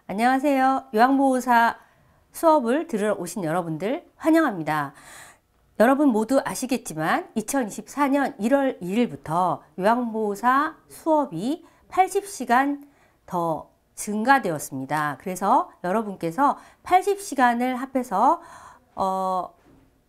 안녕하세요. 요양보호사 수업을 들으러 오신 여러분들 환영합니다. 여러분 모두 아시겠지만 2024년 1월 2일부터 요양보호사 수업이 80시간 더 증가되었습니다. 그래서 여러분께서 80시간을 합해서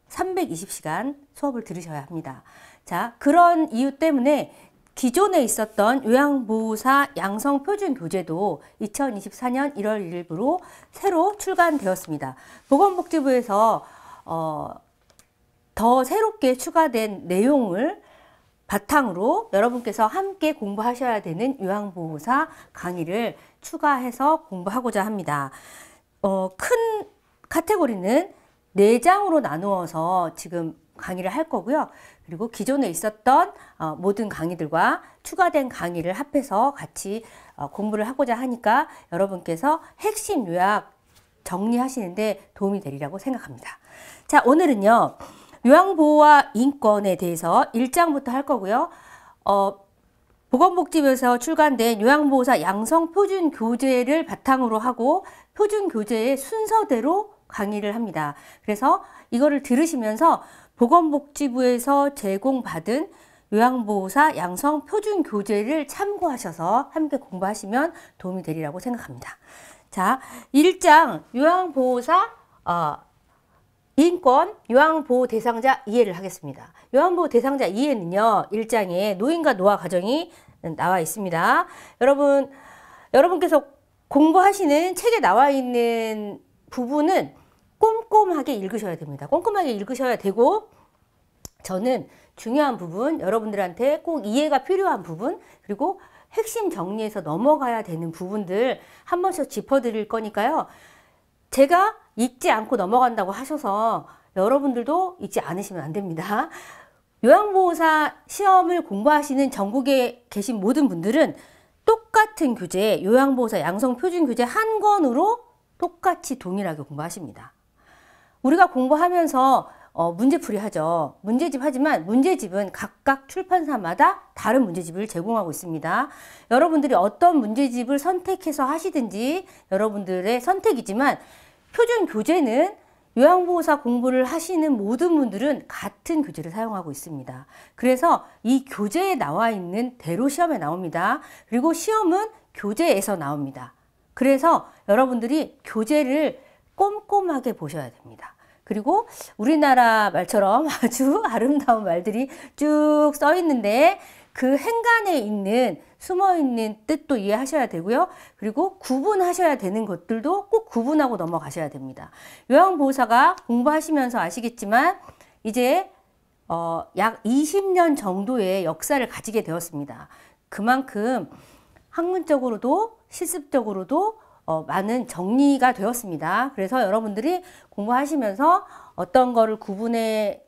320시간 수업을 들으셔야 합니다. 자, 그런 이유 때문에 기존에 있었던 요양보호사 양성표준교재도 2024년 1월 1일부로 새로 출간되었습니다. 보건복지부에서 더 새롭게 추가된 내용을 바탕으로 여러분께서 함께 공부하셔야 되는 요양보호사 강의를 추가해서 공부하고자 합니다. 큰 카테고리는 4장으로 나누어서 지금 강의를 할 거고요. 그리고 기존에 있었던 모든 강의들과 추가된 강의를 합해서 같이 공부를 하고자 하니까 여러분께서 핵심 요약 정리하시는데 도움이 되리라고 생각합니다. 자, 오늘은요. 요양보호와 인권에 대해서 1장부터 할 거고요. 보건복지부에서 출간된 요양보호사 양성표준교재를 바탕으로 하고 표준교재의 순서대로 강의를 합니다. 그래서 이거를 들으시면서 보건복지부에서 제공받은 요양보호사 양성표준교재를 참고하셔서 함께 공부하시면 도움이 되리라고 생각합니다. 자, 1장 요양보호사 인권, 요양보호 대상자 이해를 하겠습니다. 요양보호 대상자 이해는요, 1장에 노인과 노화 가정이 나와 있습니다. 여러분께서 공부하시는 책에 나와 있는 부분은 꼼꼼하게 읽으셔야 됩니다. 꼼꼼하게 읽으셔야 되고, 저는 중요한 부분, 여러분들한테 꼭 이해가 필요한 부분, 그리고 핵심 정리해서 넘어가야 되는 부분들 한 번씩 짚어드릴 거니까요. 제가 읽지 않고 넘어간다고 하셔서 여러분들도 읽지 않으시면 안 됩니다. 요양보호사 시험을 공부하시는 전국에 계신 모든 분들은 똑같은 교재, 요양보호사 양성표준교재 한 권으로 똑같이 동일하게 공부하십니다. 우리가 공부하면서 문제풀이 하죠. 문제집 하지만 문제집은 각각 출판사마다 다른 문제집을 제공하고 있습니다. 여러분들이 어떤 문제집을 선택해서 하시든지 여러분들의 선택이지만 표준 교재는 요양보호사 공부를 하시는 모든 분들은 같은 교재를 사용하고 있습니다. 그래서 이 교재에 나와 있는 대로 시험에 나옵니다. 그리고 시험은 교재에서 나옵니다. 그래서 여러분들이 교재를 꼼꼼하게 보셔야 됩니다. 그리고 우리나라 말처럼 아주 아름다운 말들이 쭉 써 있는데 그 행간에 있는 숨어있는 뜻도 이해하셔야 되고요. 그리고 구분하셔야 되는 것들도 꼭 구분하고 넘어가셔야 됩니다. 요양보호사가 공부하시면서 아시겠지만 이제 약 20년 정도의 역사를 가지게 되었습니다. 그만큼 학문적으로도 실습적으로도 많은 정리가 되었습니다. 그래서 여러분들이 공부하시면서 어떤 거를 구분해서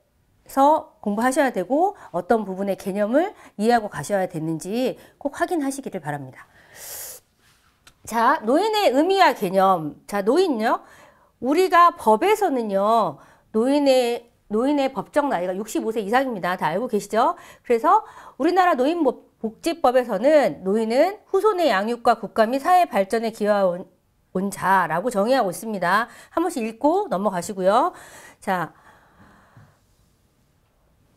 공부하셔야 되고 어떤 부분의 개념을 이해하고 가셔야 되는지 꼭 확인하시기를 바랍니다. 자, 노인의 의미와 개념. 자, 노인요. 우리가 법에서는요. 노인의 법정 나이가 65세 이상입니다. 다 알고 계시죠? 그래서 우리나라 노인복지법에서는 노인은 후손의 양육과 국가 및 사회 발전에 기여한 자라고 정의하고 있습니다. 한 번씩 읽고 넘어가시고요. 자,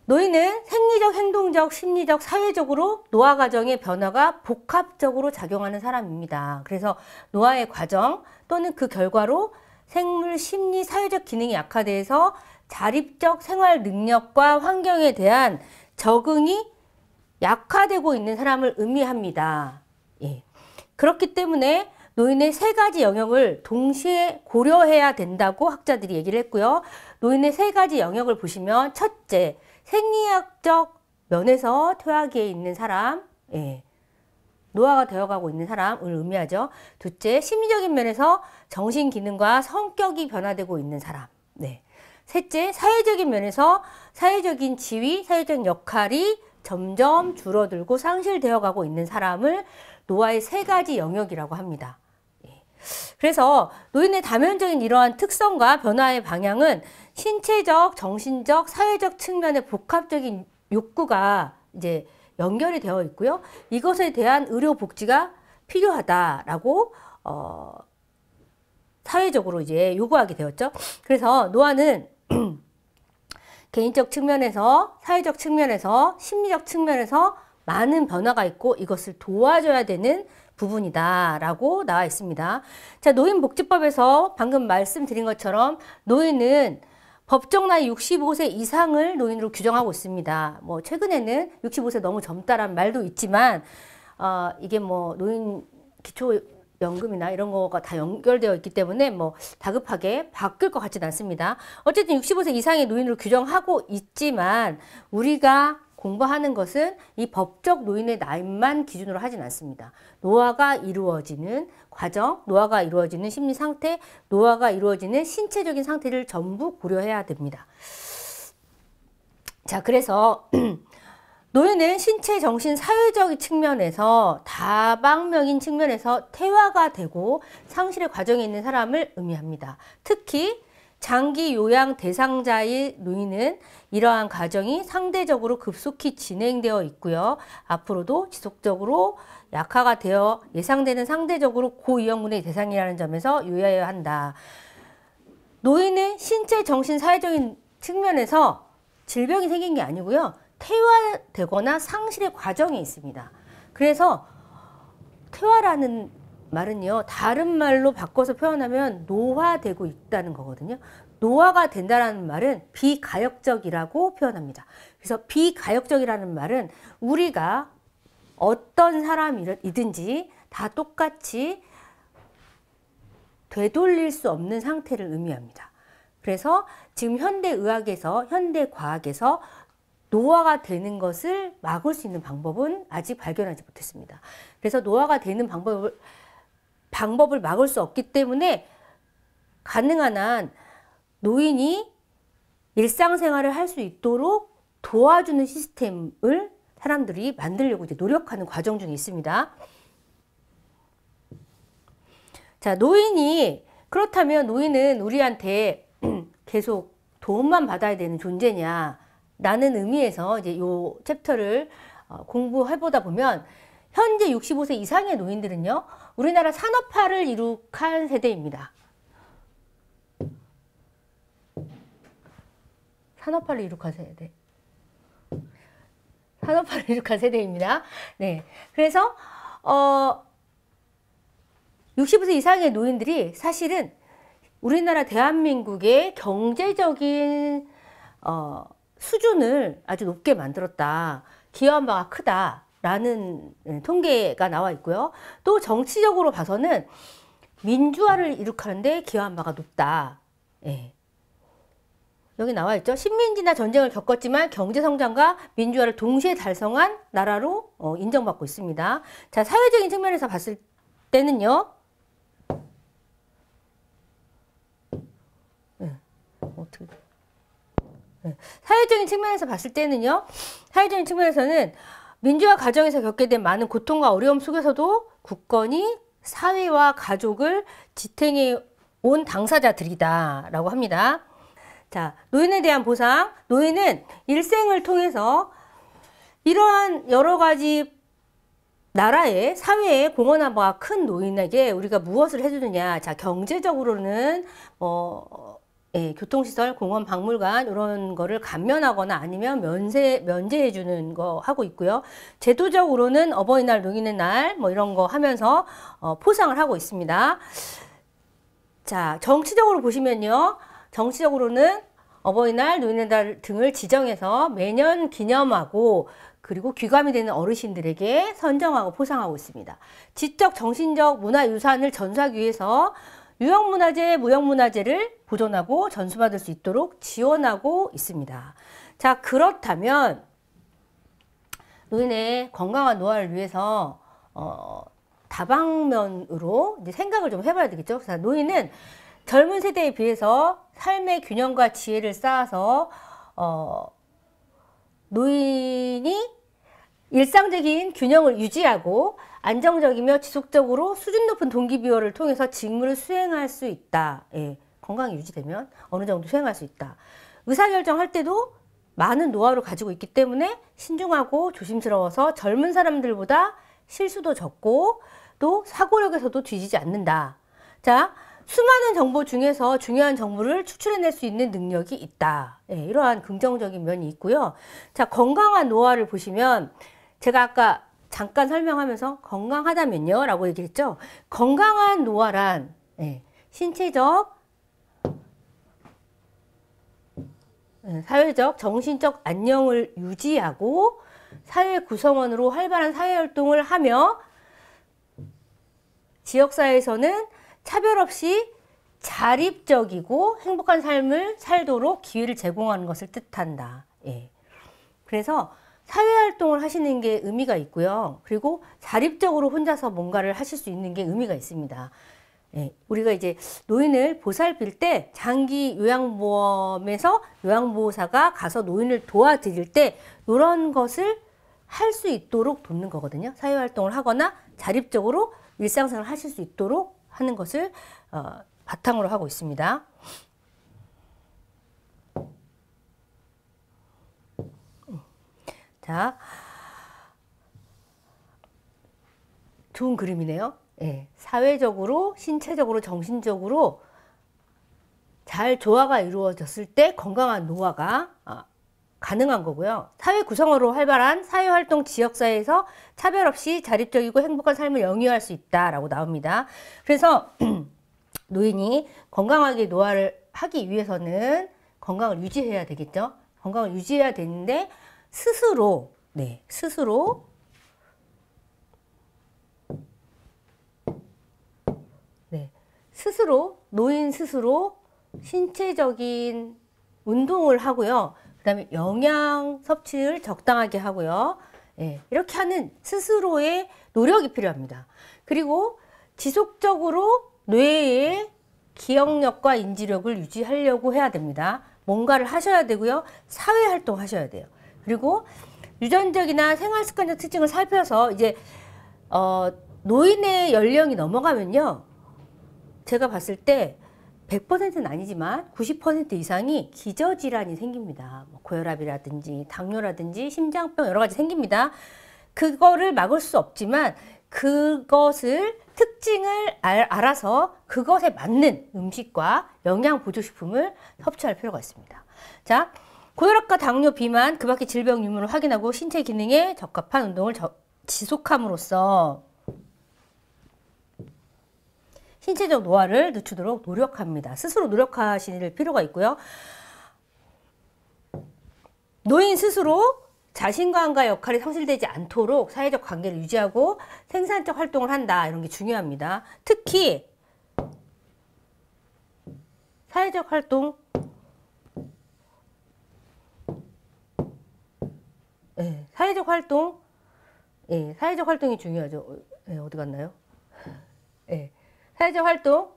노인은 생리적, 행동적, 심리적, 사회적으로 노화 과정의 변화가 복합적으로 작용하는 사람입니다. 그래서 노화의 과정 또는 그 결과로 생물, 심리, 사회적 기능이 약화돼서 자립적 생활 능력과 환경에 대한 적응이 약화되고 있는 사람을 의미합니다. 예. 그렇기 때문에 노인의 3가지 영역을 동시에 고려해야 된다고 학자들이 얘기를 했고요. 노인의 3가지 영역을 보시면 첫째, 생리학적 면에서 퇴화기에 있는 사람, 예. 노화가 되어가고 있는 사람을 의미하죠. 둘째, 심리적인 면에서 정신기능과 성격이 변화되고 있는 사람. 네. 셋째, 사회적인 면에서 사회적인 지위, 사회적 역할이 점점 줄어들고 상실되어 가고 있는 사람을 노화의 3가지 영역이라고 합니다. 그래서 노인의 다면적인 이러한 특성과 변화의 방향은 신체적, 정신적, 사회적 측면의 복합적인 욕구가 이제 연결이 되어 있고요. 이것에 대한 의료 복지가 필요하다라고 사회적으로 이제 요구하게 되었죠. 그래서 노화는 개인적 측면에서, 사회적 측면에서, 심리적 측면에서 많은 변화가 있고 이것을 도와줘야 되는 부분이다라고 나와 있습니다. 자, 노인복지법에서 방금 말씀드린 것처럼 노인은 법정 나이 65세 이상을 노인으로 규정하고 있습니다. 뭐 최근에는 65세 너무 젊다라는 말도 있지만 이게 뭐 노인 기초연금이나 이런 거가 다 연결되어 있기 때문에 뭐 다급하게 바뀔 것 같지는 않습니다. 어쨌든 65세 이상의 노인으로 규정하고 있지만 우리가 공부하는 것은 이 법적 노인의 나이만 기준으로 하진 않습니다. 노화가 이루어지는 과정, 노화가 이루어지는 심리 상태, 노화가 이루어지는 신체적인 상태를 전부 고려해야 됩니다. 자, 그래서 노인은 신체, 정신, 사회적 측면에서 다방면인 측면에서 퇴화가 되고 상실의 과정에 있는 사람을 의미합니다. 특히 장기 요양 대상자의 노인은 이러한 과정이 상대적으로 급속히 진행되어 있고요. 앞으로도 지속적으로 약화가 되어 예상되는 상대적으로 고위험군의 대상이라는 점에서 유의해야 한다. 노인은 신체, 정신, 사회적인 측면에서 질병이 생긴 게 아니고요. 퇴화되거나 상실의 과정에 있습니다. 그래서 퇴화라는 말은요, 다른 말로 바꿔서 표현하면 노화되고 있다는 거거든요. 노화가 된다는 말은 비가역적이라고 표현합니다. 그래서 비가역적이라는 말은 우리가 어떤 사람이든지 다 똑같이 되돌릴 수 없는 상태를 의미합니다. 그래서 지금 현대의학에서, 현대과학에서 노화가 되는 것을 막을 수 있는 방법은 아직 발견하지 못했습니다. 그래서 노화가 되는 방법을 막을 수 없기 때문에 가능한 한 노인이 일상생활을 할 수 있도록 도와주는 시스템을 사람들이 만들려고 이제 노력하는 과정 중에 있습니다. 자, 그렇다면 노인은 우리한테 계속 도움만 받아야 되는 존재냐? 라는 의미에서 이제 요 챕터를 공부해보다 보면 현재 65세 이상의 노인들은요, 우리나라 산업화를 이룩한 세대입니다. 산업화를 이룩한 세대. 산업화를 이룩한 세대입니다. 네. 그래서, 65세 이상의 노인들이 사실은 우리나라 대한민국의 경제적인, 수준을 아주 높게 만들었다. 기여한 바가 크다. 라는 통계가 나와 있고요. 또 정치적으로 봐서는 민주화를 이룩하는데 기여한 바가 높다. 예. 여기 나와 있죠. 식민지나 전쟁을 겪었지만 경제성장과 민주화를 동시에 달성한 나라로 인정받고 있습니다. 자, 사회적인 측면에서 봤을 때는요. 어떻게 사회적인 측면에서 봤을 때는요. 사회적인 측면에서는 민주화 과정에서 겪게 된 많은 고통과 어려움 속에서도 굳건히 사회와 가족을 지탱해 온 당사자들이다 라고 합니다. 자, 노인에 대한 보상. 노인은 일생을 통해서 이러한 여러 가지 나라의 사회에 공헌한 바가 큰 노인에게 우리가 무엇을 해주느냐. 자, 경제적으로는 예, 교통시설, 공원, 박물관 이런 거를 감면하거나 아니면 면제해 주는 거 하고 있고요. 제도적으로는 어버이날, 노인의 날 뭐 이런 거 하면서 포상을 하고 있습니다. 자, 정치적으로 보시면요. 정치적으로는 어버이날, 노인의 날 등을 지정해서 매년 기념하고 그리고 귀감이 되는 어르신들에게 선정하고 포상하고 있습니다. 지적, 정신적 문화유산을 전수하기 위해서 유형문화재, 무형문화재를 보존하고 전수받을 수 있도록 지원하고 있습니다. 자, 그렇다면 노인의 건강한 노화를 위해서 다방면으로 이제 생각을 좀 해봐야 되겠죠. 그래서 노인은 젊은 세대에 비해서 삶의 균형과 지혜를 쌓아서 노인이 일상적인 균형을 유지하고 안정적이며 지속적으로 수준 높은 동기부여를 통해서 직무를 수행할 수 있다. 예, 건강이 유지되면 어느 정도 수행할 수 있다. 의사결정할 때도 많은 노하우를 가지고 있기 때문에 신중하고 조심스러워서 젊은 사람들보다 실수도 적고 또 사고력에서도 뒤지지 않는다. 자, 수많은 정보 중에서 중요한 정보를 추출해낼 수 있는 능력이 있다. 예, 이러한 긍정적인 면이 있고요. 자, 건강한 노화를 보시면 제가 아까 잠깐 설명하면서 건강하다면요 라고 얘기했죠. 건강한 노화란 신체적, 사회적, 정신적 안녕을 유지하고 사회 구성원으로 활발한 사회활동을 하며 지역사회에서는 차별 없이 자립적이고 행복한 삶을 살도록 기회를 제공하는 것을 뜻한다. 그래서 사회활동을 하시는 게 의미가 있고요. 그리고 자립적으로 혼자서 뭔가를 하실 수 있는 게 의미가 있습니다. 우리가 이제 노인을 보살필 때 장기 요양보험에서 요양보호사가 가서 노인을 도와드릴 때 이런 것을 할 수 있도록 돕는 거거든요. 사회활동을 하거나 자립적으로 일상생활을 하실 수 있도록 하는 것을 바탕으로 하고 있습니다. 자, 좋은 그림이네요. 사회적으로, 신체적으로, 정신적으로 잘 조화가 이루어졌을 때 건강한 노화가 가능한 거고요. 사회 구성원으로 활발한 사회활동 지역사회에서 차별 없이 자립적이고 행복한 삶을 영위할 수 있다라고 나옵니다. 그래서 노인이 건강하게 노화를 하기 위해서는 건강을 유지해야 되겠죠. 건강을 유지해야 되는데 스스로 노인 스스로 신체적인 운동을 하고요. 그 다음에 영양 섭취를 적당하게 하고요. 이렇게 하는 스스로의 노력이 필요합니다. 그리고 지속적으로 뇌의 기억력과 인지력을 유지하려고 해야 됩니다. 뭔가를 하셔야 되고요. 사회활동 하셔야 돼요. 그리고 유전적이나 생활습관적 특징을 살펴서 이제 노인의 연령이 넘어가면요. 제가 봤을 때 100%는 아니지만 90% 이상이 기저질환이 생깁니다. 뭐 고혈압이라든지 당뇨라든지 심장병 여러 가지 생깁니다. 그거를 막을 수 없지만 그것을 특징을 알아서 그것에 맞는 음식과 영양보조식품을 섭취할 필요가 있습니다. 자, 고혈압과 당뇨, 비만, 그 밖의 질병 유무를 확인하고 신체 기능에 적합한 운동을 지속함으로써 신체적 노화를 늦추도록 노력합니다. 스스로 노력하실 필요가 있고요. 노인 스스로 자신감과 역할이 상실되지 않도록 사회적 관계를 유지하고 생산적 활동을 한다. 이런 게 중요합니다. 특히 사회적 활동, 사회적 활동이 중요하죠. 어디 갔나요? 사회적 활동,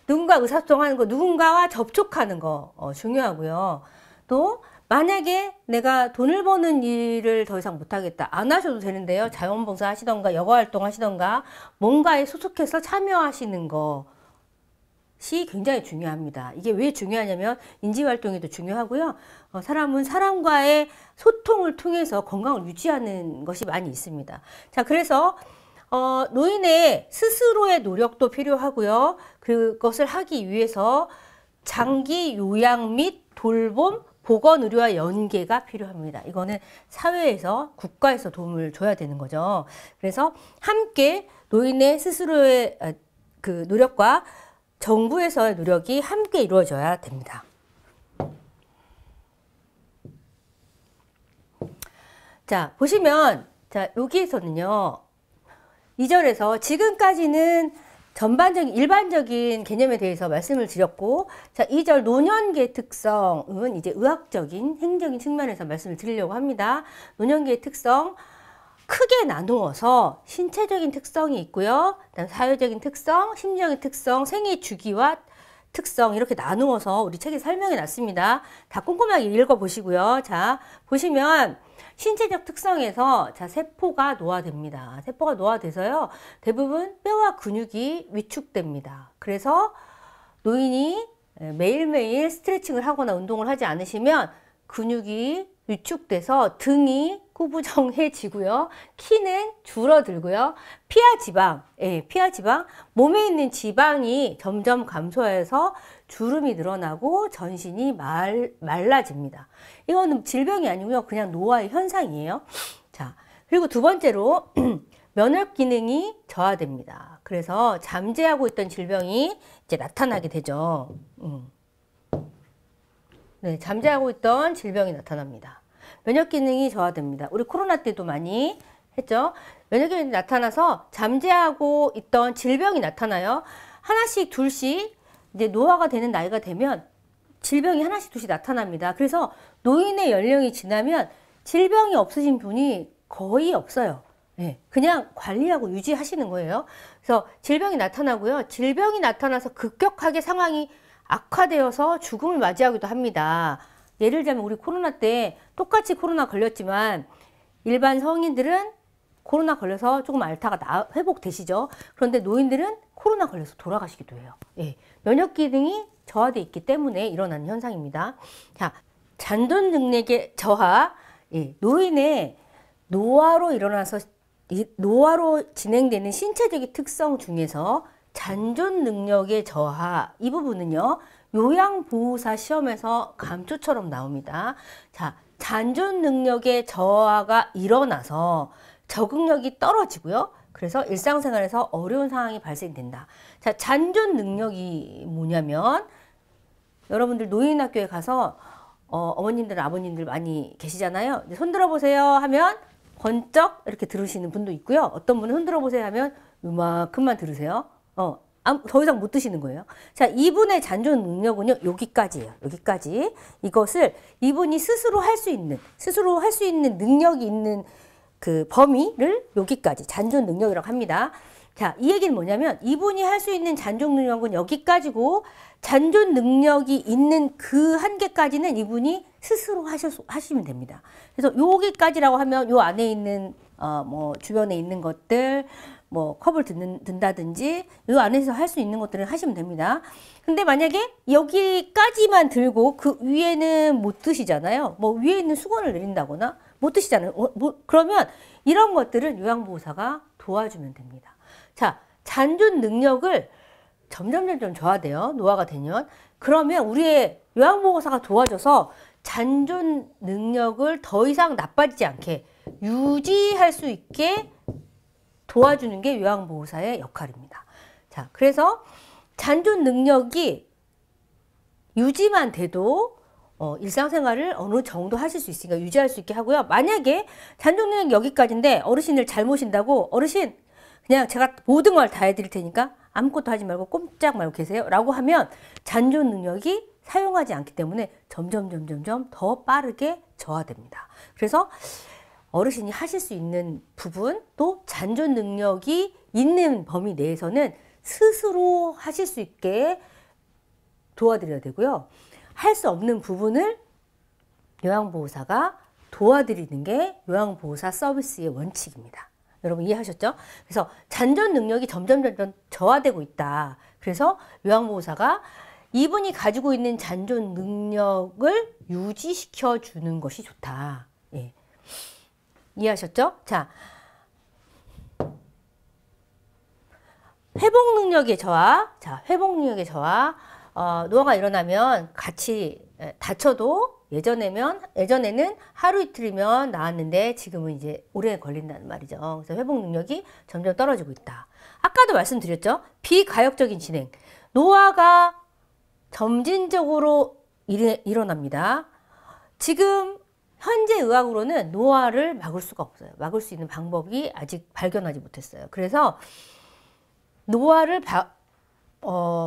누군가 의사소통하는 거, 누군가와 접촉하는 거 중요하고요. 또 만약에 내가 돈을 버는 일을 더 이상 못하겠다. 안 하셔도 되는데요. 자원봉사 하시던가 여가활동 하시던가 뭔가에 소속해서 참여하시는 것이 굉장히 중요합니다. 이게 왜 중요하냐면 인지활동에도 중요하고요. 사람은 사람과의 소통을 통해서 건강을 유지하는 것이 많이 있습니다. 자, 그래서 노인의 스스로의 노력도 필요하고요. 그것을 하기 위해서 장기 요양 및 돌봄, 보건의료와 연계가 필요합니다. 이거는 사회에서, 국가에서 도움을 줘야 되는 거죠. 그래서 함께 노인의 스스로의 그 노력과 정부에서의 노력이 함께 이루어져야 됩니다. 자, 보시면, 자, 여기에서는요, 2절에서 지금까지는 전반적인 일반적인 개념에 대해서 말씀을 드렸고, 자, 2절 노년기의 특성은 이제 의학적인 행정인 측면에서 말씀을 드리려고 합니다. 노년기의 특성 크게 나누어서 신체적인 특성이 있고요. 그다음 사회적인 특성, 심리적인 특성, 생애 주기와 특성 이렇게 나누어서 우리 책에 설명해 놨습니다. 다 꼼꼼하게 읽어보시고요. 자, 보시면 신체적 특성에서 자, 세포가 노화됩니다. 세포가 노화돼서요. 대부분 뼈와 근육이 위축됩니다. 그래서 노인이 매일매일 스트레칭을 하거나 운동을 하지 않으시면 근육이 위축돼서 등이 구부정해지고요. 키는 줄어들고요. 피하 지방, 몸에 있는 지방이 점점 감소해서 주름이 늘어나고 전신이 말라집니다. 이거는 질병이 아니고요. 그냥 노화의 현상이에요. 자, 그리고 두 번째로 면역 기능이 저하됩니다. 그래서 잠재하고 있던 질병이 이제 나타나게 되죠. 네, 잠재하고 있던 질병이 나타납니다. 면역 기능이 저하됩니다. 우리 코로나 때도 많이 했죠. 면역 기능이 나타나서 잠재하고 있던 질병이 나타나요. 하나씩 둘씩 이제 노화가 되는 나이가 되면 질병이 하나씩 둘씩 나타납니다. 그래서 노인의 연령이 지나면 질병이 없으신 분이 거의 없어요. 네, 그냥 관리하고 유지하시는 거예요. 그래서 질병이 나타나고요. 질병이 나타나서 급격하게 상황이 악화되어서 죽음을 맞이하기도 합니다. 예를 들면 우리 코로나 때 똑같이 코로나 걸렸지만 일반 성인들은 코로나 걸려서 조금 앓다가 회복되시죠. 그런데 노인들은 코로나 걸려서 돌아가시기도 해요. 예, 면역 기능이 저하되어 있기 때문에 일어나는 현상입니다. 자, 잔존 능력의 저하, 예, 노인의 노화로 진행되는 신체적인 특성 중에서 잔존 능력의 저하, 이 부분은요, 요양보호사 시험에서 감초처럼 나옵니다. 자, 잔존 능력의 저하가 일어나서 적응력이 떨어지고요. 그래서 일상생활에서 어려운 상황이 발생된다. 자, 잔존 능력이 뭐냐면, 여러분들 노인학교에 가서 어머님들, 아버님들 많이 계시잖아요. 손 들어보세요 하면 번쩍 이렇게 들으시는 분도 있고요. 어떤 분은 손 들어보세요 하면 요만큼만 들으세요. 더 이상 못 드시는 거예요. 자, 이분의 잔존 능력은요, 여기까지예요. 여기까지. 이것을 이분이 스스로 할 수 있는 능력이 있는 그 범위를 여기까지 잔존 능력이라고 합니다. 자, 이 얘기는 뭐냐면 이분이 할 수 있는 잔존 능력은 여기까지고 잔존 능력이 있는 그 한계까지는 이분이 스스로 하시면 됩니다. 그래서 여기까지라고 하면 요 안에 있는 뭐 주변에 있는 것들 뭐 컵을 든다든지 이 안에서 할 수 있는 것들을 하시면 됩니다. 근데 만약에 여기까지만 들고 그 위에는 못 드시잖아요. 뭐 위에 있는 수건을 내린다거나 못 드시잖아요. 그러면 이런 것들은 요양보호사가 도와주면 됩니다. 자, 잔존 능력을 점점 저하돼요. 노화가 되면. 그러면 우리의 요양보호사가 도와줘서 잔존 능력을 더 이상 나빠지지 않게 유지할 수 있게 도와주는 게 요양보호사의 역할입니다. 자, 그래서 잔존 능력이 유지만 돼도 일상생활을 어느 정도 하실 수 있으니까 유지할 수 있게 하고요. 만약에 잔존 능력이 여기까지인데 어르신을 잘 모신다고 어르신 그냥 제가 모든 걸 다 해드릴 테니까 아무것도 하지 말고 꼼짝 말고 계세요 라고 하면 잔존 능력이 사용하지 않기 때문에 점점 더 빠르게 저하됩니다. 그래서 어르신이 하실 수 있는 부분 또 잔존 능력이 있는 범위 내에서는 스스로 하실 수 있게 도와드려야 되고요. 할 수 없는 부분을 요양보호사가 도와드리는 게 요양보호사 서비스의 원칙입니다. 여러분 이해하셨죠? 그래서 잔존 능력이 점점 저하되고 있다. 그래서 요양보호사가 이분이 가지고 있는 잔존 능력을 유지시켜 주는 것이 좋다. 예. 이해하셨죠? 자, 회복 능력의 저하. 자, 회복 능력의 저하. 노화가 일어나면 같이 다쳐도 예전에는 하루 이틀이면 나았는데 지금은 이제 오래 걸린다는 말이죠. 그래서 회복 능력이 점점 떨어지고 있다. 아까도 말씀드렸죠? 비가역적인 진행. 노화가 점진적으로 일어납니다. 지금 현재 의학으로는 노화를 막을 수가 없어요. 막을 수 있는 방법이 아직 발견하지 못했어요. 그래서 노화를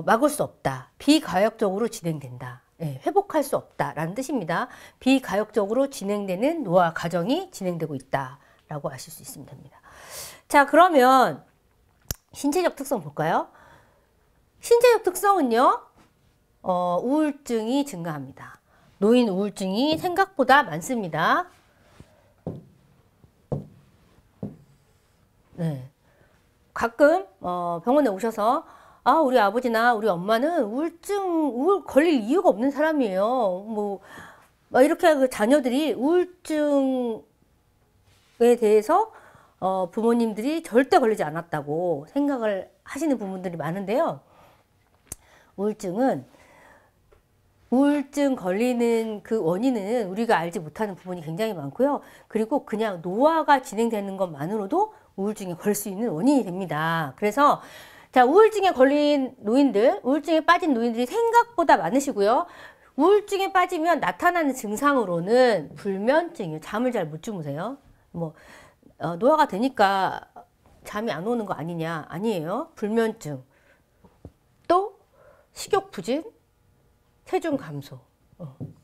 막을 수 없다. 비가역적으로 진행된다. 네, 회복할 수 없다라는 뜻입니다. 비가역적으로 진행되는 노화 과정이 진행되고 있다라고 아실 수 있으면 됩니다. 자, 그러면 신체적 특성 볼까요? 신체적 특성은요, 우울증이 증가합니다. 노인 우울증이 생각보다 많습니다. 네. 가끔 병원에 오셔서 우리 아버지나 우리 엄마는 우울 걸릴 이유가 없는 사람이에요. 뭐 이렇게 그 자녀들이 우울증 대해서 부모님들이 절대 걸리지 않았다고 생각을 하시는 부분들이 많은데요. 우울증 걸리는 그 원인은 우리가 알지 못하는 부분이 굉장히 많고요. 그리고 그냥 노화가 진행되는 것만으로도 우울증에 걸릴 수 있는 원인이 됩니다. 그래서 자, 우울증에 걸린 노인들, 우울증에 빠진 노인들이 생각보다 많으시고요. 우울증에 빠지면 나타나는 증상으로는 불면증이요. 잠을 잘 못 주무세요. 뭐 노화가 되니까 잠이 안 오는 거 아니냐? 아니에요. 불면증, 또 식욕 부진, 체중 감소.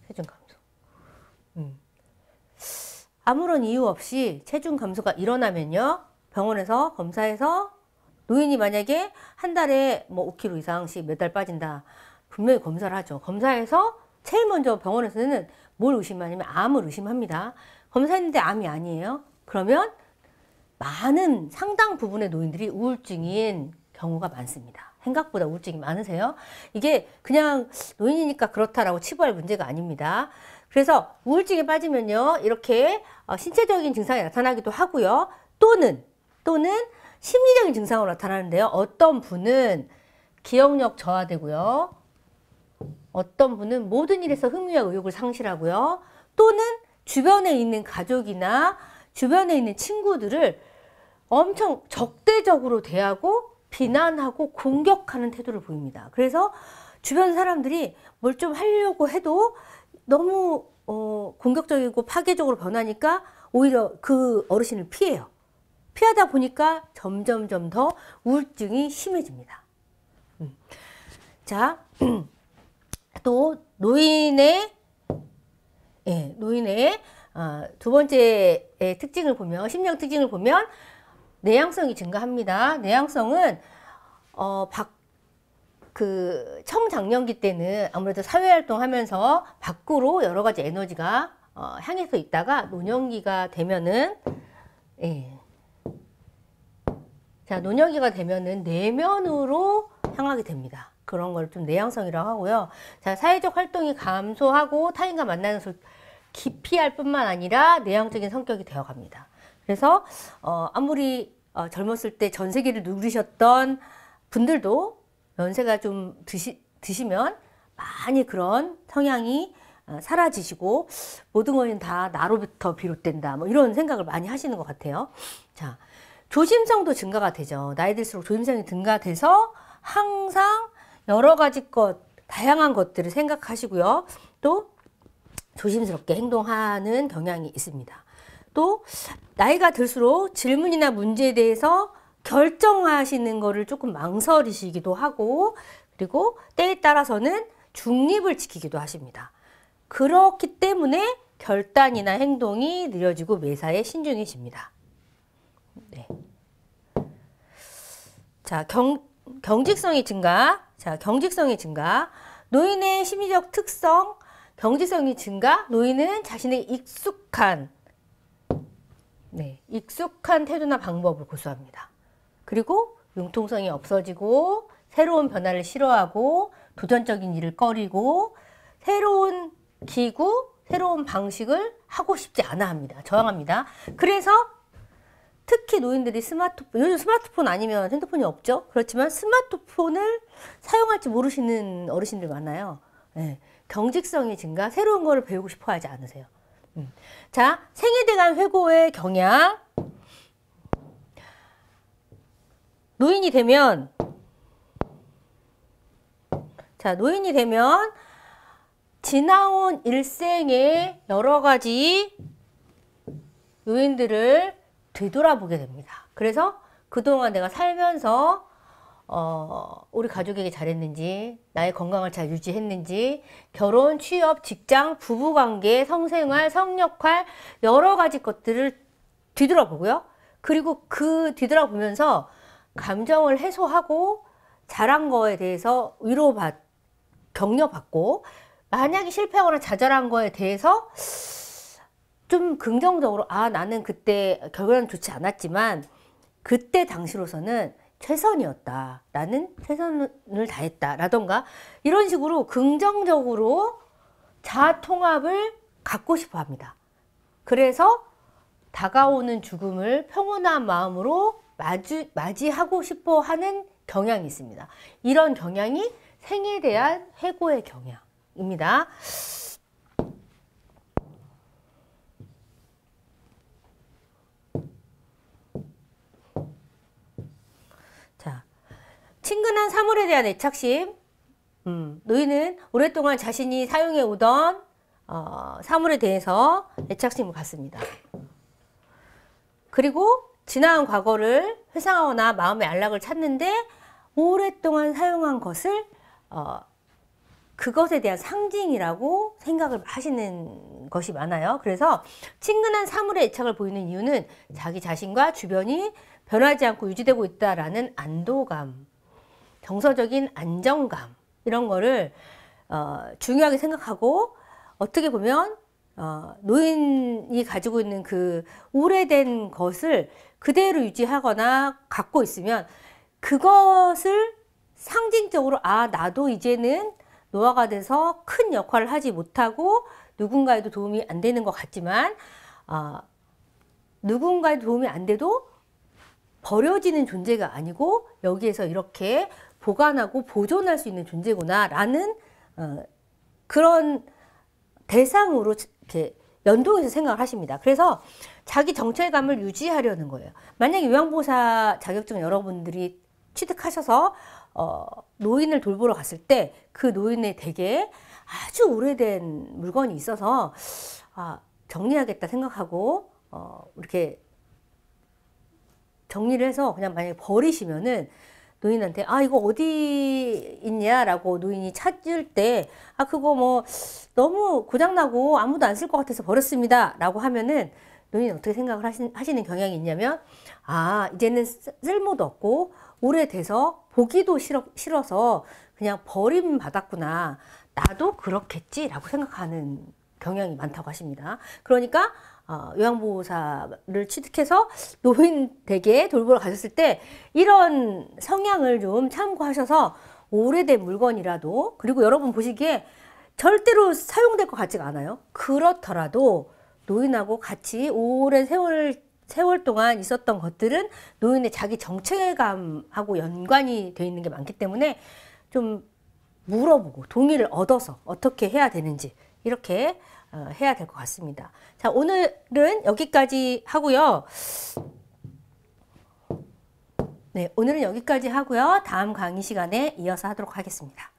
체중 감소. 아무런 이유 없이 체중 감소가 일어나면요. 병원에서 검사해서 노인이 만약에 한 달에 뭐 5kg 이상씩 매달 빠진다. 분명히 검사를 하죠. 검사해서 제일 먼저 병원에서는 뭘 의심하냐면 암을 의심합니다. 검사했는데 암이 아니에요. 그러면 많은 상당 부분의 노인들이 우울증인 경우가 많습니다. 생각보다 우울증이 많으세요. 이게 그냥 노인이니까 그렇다라고 치부할 문제가 아닙니다. 그래서 우울증에 빠지면요. 이렇게 신체적인 증상이 나타나기도 하고요. 또는 심리적인 증상으로 나타나는데요. 어떤 분은 기억력 저하되고요. 어떤 분은 모든 일에서 흥미와 의욕을 상실하고요. 또는 주변에 있는 가족이나 주변에 있는 친구들을 엄청 적대적으로 대하고 비난하고 공격하는 태도를 보입니다. 그래서 주변 사람들이 뭘 좀 하려고 해도 너무 공격적이고 파괴적으로 변하니까 오히려 그 어르신을 피해요. 피하다 보니까 점점점 더 우울증이 심해집니다. 자, 또 노인의 두 번째 특징을 보면, 심리적 특징을 보면 내향성이 증가합니다. 내향성은 청장년기 때는 아무래도 사회활동하면서 밖으로 여러 가지 에너지가 향해서 있다가 노년기가 되면은 노년기가 되면은 내면으로 향하게 됩니다. 그런 걸 좀 내향성이라고 하고요. 자, 사회적 활동이 감소하고 타인과 만나는 것을 기피할 뿐만 아니라 내향적인 성격이 되어갑니다. 그래서 아무리 젊었을 때 전세기를 누리셨던 분들도 연세가 좀 드시면 많이 그런 성향이 사라지시고 모든 것은 다 나로부터 비롯된다. 뭐 이런 생각을 많이 하시는 것 같아요. 자, 조심성도 증가가 되죠. 나이 들수록 조심성이 증가돼서 항상 여러 가지 다양한 것들을 생각하시고요. 또 조심스럽게 행동하는 경향이 있습니다. 또 나이가 들수록 질문이나 문제에 대해서 결정하시는 거를 조금 망설이시기도 하고, 그리고 때에 따라서는 중립을 지키기도 하십니다. 그렇기 때문에 결단이나 행동이 느려지고 매사에 신중해집니다. 네. 자, 경직성이 증가. 자, 경직성이 증가. 노인의 심리적 특성, 경직성이 증가. 노인은 자신의 익숙한 태도나 방법을 고수합니다. 그리고 융통성이 없어지고 새로운 변화를 싫어하고 도전적인 일을 꺼리고 새로운 기구, 새로운 방식을 하고 싶지 않아 합니다. 저항합니다. 그래서 특히 노인들이 요즘 스마트폰 아니면 핸드폰이 없죠. 그렇지만 스마트폰을 사용할지 모르시는 어르신들 많아요. 네. 경직성이 증가, 새로운 거를 배우고 싶어 하지 않으세요. 자, 생애대 간 회고의 경향. 노인이 되면 지나온 일생의 여러 가지 요인들을 되돌아보게 됩니다. 그래서 그동안 내가 살면서 우리 가족에게 잘했는지, 나의 건강을 잘 유지했는지, 결혼, 취업, 직장, 부부관계, 성생활, 성역할 여러 가지 것들을 뒤돌아보고요. 그리고 그 뒤돌아보면서 감정을 해소하고 잘한 거에 대해서 격려받고, 만약에 실패하거나 좌절한 거에 대해서 좀 긍정적으로 나는 그때 결과는 좋지 않았지만 그때 당시로서는 최선이었다. 나는 최선을 다했다. 라던가 이런 식으로 긍정적으로 자아 통합을 갖고 싶어 합니다. 그래서 다가오는 죽음을 평온한 마음으로 맞이하고 싶어 하는 경향이 있습니다. 이런 경향이 생에 대한 회고의 경향입니다. 자, 친근한 사물에 대한 애착심. 노인은 오랫동안 자신이 사용해 오던 사물에 대해서 애착심을 갖습니다. 그리고 지나간 과거를 회상하거나 마음의 안락을 찾는데 오랫동안 사용한 것을 그것에 대한 상징이라고 생각을 하시는 것이 많아요. 그래서 친근한 사물의 애착을 보이는 이유는 자기 자신과 주변이 변하지 않고 유지되고 있다라는 안도감, 정서적인 안정감, 이런 거를 중요하게 생각하고, 어떻게 보면 노인이 가지고 있는 그 오래된 것을 그대로 유지하거나 갖고 있으면 그것을 상징적으로 나도 이제는 노화가 돼서 큰 역할을 하지 못하고 누군가에도 도움이 안 되는 것 같지만 누군가에 도움이 안 돼도 버려지는 존재가 아니고 여기에서 이렇게 보관하고 보존할 수 있는 존재구나 라는 그런 대상으로 이렇게 연동해서 생각을 하십니다. 그래서 자기 정체감을 유지하려는 거예요. 만약에 요양보호사 자격증 여러분들이 취득하셔서 노인을 돌보러 갔을 때 그 노인의 댁에 아주 오래된 물건이 있어서 정리하겠다 생각하고 이렇게 정리를 해서 그냥 만약에 버리시면은 노인한테 이거 어디 있냐라고 노인이 찾을 때 그거 뭐 너무 고장나고 아무도 안 쓸 것 같아서 버렸습니다 라고 하면은 노인이 어떻게 생각을 하시는 경향이 있냐면 이제는 쓸모도 없고 오래돼서 보기도 싫어서 그냥 버림받았구나, 나도 그렇겠지 라고 생각하는 경향이 많다고 하십니다. 그러니까 요양보호사를 취득해서 노인 댁에 돌보러 가셨을 때 이런 성향을 좀 참고하셔서 오래된 물건이라도, 그리고 여러분 보시기에 절대로 사용될 것 같지가 않아요. 그렇더라도 노인하고 같이 오랜 세월 동안 있었던 것들은 노인의 자기 정체감하고 연관이 되어 있는 게 많기 때문에 좀 물어보고 동의를 얻어서 어떻게 해야 되는지 이렇게 해야 될 것 같습니다. 자, 오늘은 여기까지 하고요. 네, 오늘은 여기까지 하고요. 다음 강의 시간에 이어서 하도록 하겠습니다.